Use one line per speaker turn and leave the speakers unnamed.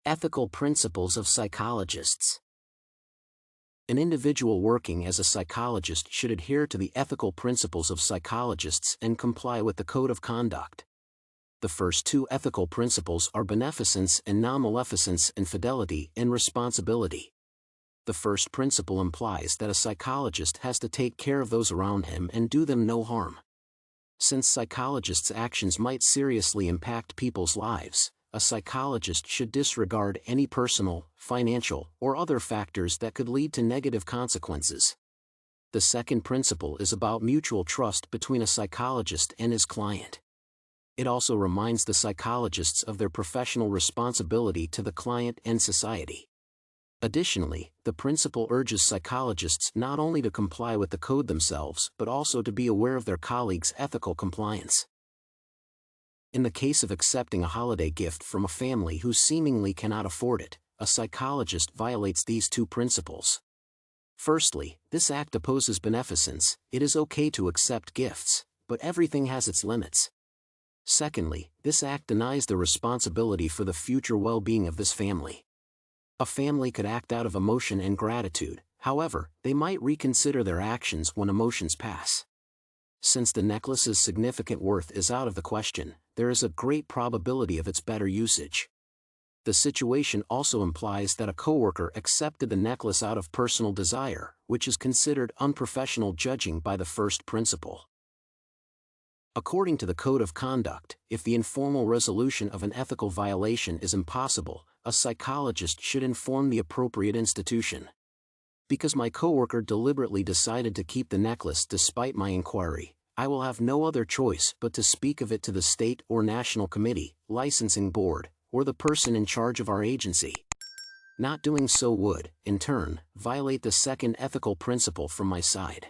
Ethical principles of psychologists. An individual working as a psychologist should adhere to the ethical principles of psychologists and comply with the code of conduct. The first two ethical principles are beneficence and non-maleficence, and fidelity and responsibility. The first principle implies that a psychologist has to take care of those around him and do them no harm. Since psychologists' actions might seriously impact people's lives, a psychologist should disregard any personal, financial, or other factors that could lead to negative consequences. The second principle is about mutual trust between a psychologist and his client. It also reminds the psychologists of their professional responsibility to the client and society. Additionally, the principle urges psychologists not only to comply with the code themselves but also to be aware of their colleagues' ethical compliance. In the case of accepting a holiday gift from a family who seemingly cannot afford it, a psychologist violates these two principles. Firstly, this act opposes beneficence. It is okay to accept gifts, but everything has its limits. Secondly, this act denies the responsibility for the future well-being of this family. A family could act out of emotion and gratitude, however, they might reconsider their actions when emotions pass. Since the necklace's significant worth is out of the question, there is a great probability of its better usage. The situation also implies that a coworker accepted the necklace out of personal desire, which is considered unprofessional judging by the first principle. According to the Code of Conduct, if the informal resolution of an ethical violation is impossible, a psychologist should inform the appropriate institution. Because my coworker deliberately decided to keep the necklace despite my inquiry, I will have no other choice but to speak of it to the state or national committee, licensing board, or the person in charge of our agency. Not doing so would, in turn, violate the second ethical principle from my side.